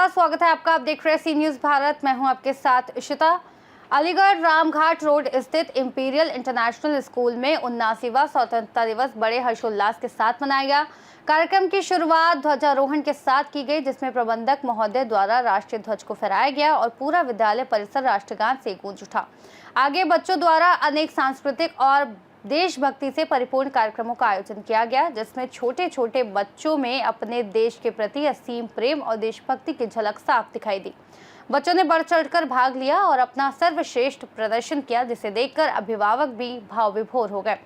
नमस्कार, स्वागत है आपका। आप देख रहे हैं सी न्यूज़ भारत। मैं हूं आपके साथ इशिता। अलीगढ़ रामघाट रोड स्थित इंपीरियल इंटरनेशनल स्कूल में 79वां स्वतंत्रता दिवस बड़े हर्षोल्लास के साथ मनाया गया। कार्यक्रम की शुरुआत ध्वजारोहण के साथ की गई, जिसमें प्रबंधक महोदय द्वारा राष्ट्रीय ध्वज को फहराया गया और पूरा विद्यालय परिसर राष्ट्रगान से गूंज उठा। आगे बच्चों द्वारा अनेक सांस्कृतिक और देशभक्ति से परिपूर्ण कार्यक्रमों का आयोजन किया गया, जिसमें छोटे छोटे बच्चों में अपने देश के प्रति असीम प्रेम और देशभक्ति की झलक साफ दिखाई दी। बच्चों ने बढ़ चढ़कर भाग लिया और अपना सर्वश्रेष्ठ प्रदर्शन किया, जिसे देखकर अभिभावक भी भाव विभोर हो गए।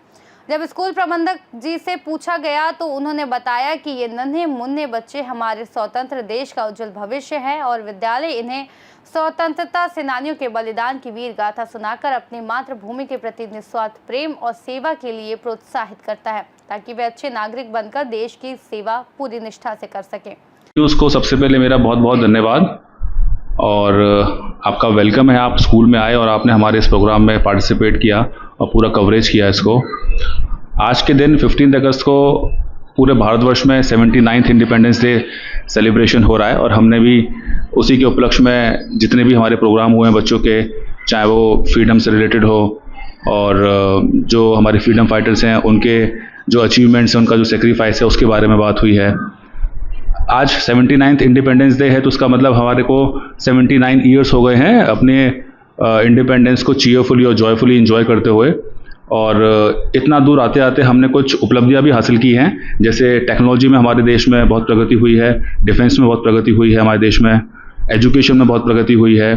जब स्कूल प्रबंधक जी से पूछा गया तो उन्होंने बताया कि ये नन्हे मुन्ने बच्चे हमारे स्वतंत्र देश का उज्जवल भविष्य है और विद्यालय इन्हें स्वतंत्रता सेनानियों के बलिदान की वीर गाथा सुनाकर अपनी मातृभूमि के प्रति निस्वार्थ प्रेम और सेवा के लिए प्रोत्साहित करता है, ताकि वे अच्छे नागरिक बनकर देश की सेवा पूरी निष्ठा से कर सकें। उसको सबसे पहले मेरा बहुत बहुत धन्यवाद और आपका वेलकम है। आप स्कूल में आए और आपने हमारे इस प्रोग्राम में पार्टिसिपेट किया और पूरा कवरेज किया इसको। आज के दिन 15 अगस्त को पूरे भारतवर्ष में 79th इंडिपेंडेंस डे सेलिब्रेशन हो रहा है और हमने भी उसी के उपलक्ष्य में जितने भी हमारे प्रोग्राम हुए हैं बच्चों के, चाहे वो फ्रीडम से रिलेटेड हो और जो हमारे फ्रीडम फाइटर्स हैं उनके जो अचीवमेंट्स हैं, उनका जो सेक्रीफाइस है, उसके बारे में बात हुई है। आज 79th इंडिपेंडेंस डे है तो उसका मतलब हमारे को 79 ईयर्स हो गए हैं अपने इंडिपेंडेंस को चीयरफुली और जॉयफुली इंजॉय करते हुए। और इतना दूर आते आते हमने कुछ उपलब्धियां भी हासिल की हैं, जैसे टेक्नोलॉजी में हमारे देश में बहुत प्रगति हुई है, डिफेंस में बहुत प्रगति हुई है हमारे देश में, एजुकेशन में बहुत प्रगति हुई है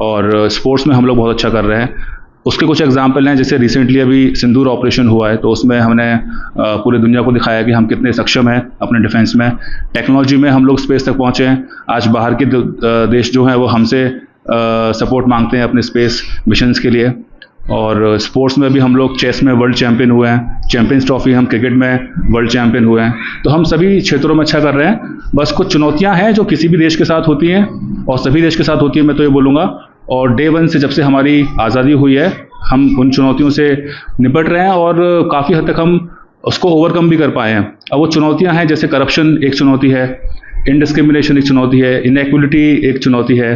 और स्पोर्ट्स में हम लोग बहुत अच्छा कर रहे हैं। उसके कुछ एग्जाम्पल हैं, जैसे रिसेंटली अभी सिंदूर ऑपरेशन हुआ है तो उसमें हमने पूरी दुनिया को दिखाया कि हम कितने सक्षम हैं अपने डिफेंस में। टेक्नोलॉजी में हम लोग स्पेस तक पहुँचे हैं। आज बाहर के देश जो हैं वो हमसे सपोर्ट मांगते हैं अपने स्पेस मिशंस के लिए। और स्पोर्ट्स में भी हम लोग चेस में वर्ल्ड चैंपियन हुए हैं, चैंपियंस ट्रॉफी, हम क्रिकेट में वर्ल्ड चैंपियन हुए हैं। तो हम सभी क्षेत्रों में अच्छा कर रहे हैं। बस कुछ चुनौतियां हैं जो किसी भी देश के साथ होती हैं और सभी देश के साथ होती है, मैं तो ये बोलूँगा। और डे 1 से जब से हमारी आज़ादी हुई है हम उन चुनौतियों से निपट रहे हैं और काफ़ी हद तक हम उसको ओवरकम भी कर पाए हैं। अब वो चुनौतियाँ हैं जैसे करप्शन एक चुनौती है, इनडिस्क्रिमिनेशन एक चुनौती है, इनइक्वलिटी एक चुनौती है।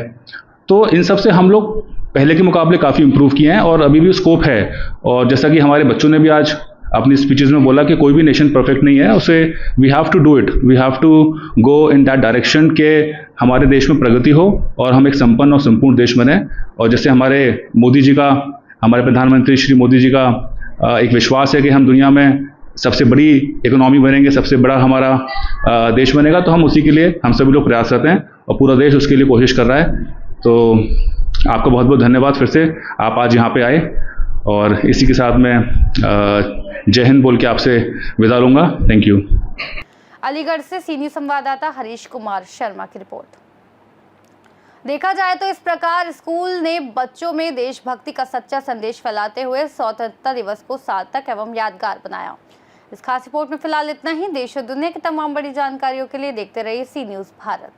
तो इन सब से हम लोग पहले के मुकाबले काफ़ी इम्प्रूव किए हैं और अभी भी स्कोप है। और जैसा कि हमारे बच्चों ने भी आज अपनी स्पीचेस में बोला कि कोई भी नेशन परफेक्ट नहीं है, उसे we have to do it, we have to go in that direction के हमारे देश में प्रगति हो और हम एक संपन्न और संपूर्ण देश बने। और जैसे हमारे मोदी जी का, हमारे प्रधानमंत्री श्री मोदी जी का एक विश्वास है कि हम दुनिया में सबसे बड़ी इकोनॉमी बनेंगे, सबसे बड़ा हमारा देश बनेगा, तो हम उसी के लिए हम सभी लोग प्रयासरत हैं और पूरा देश उसके लिए कोशिश कर रहा है। तो आपका बहुत बहुत धन्यवाद फिर से, आप आज यहाँ पे आए। और इसी के साथ मैं जय हिंद बोल के आपसे विदा लूँगा। Thank you. अलीगढ़ से सीनियर संवाददाता हरीश कुमार शर्मा की रिपोर्ट। देखा जाए तो इस प्रकार स्कूल ने बच्चों में देशभक्ति का सच्चा संदेश फैलाते हुए स्वतंत्रता दिवस को सार्थक एवं यादगार बनाया। इस खास रिपोर्ट में फिलहाल इतना ही। देश और दुनिया की तमाम बड़ी जानकारियों के लिए देखते रहिए सी न्यूज़ भारत।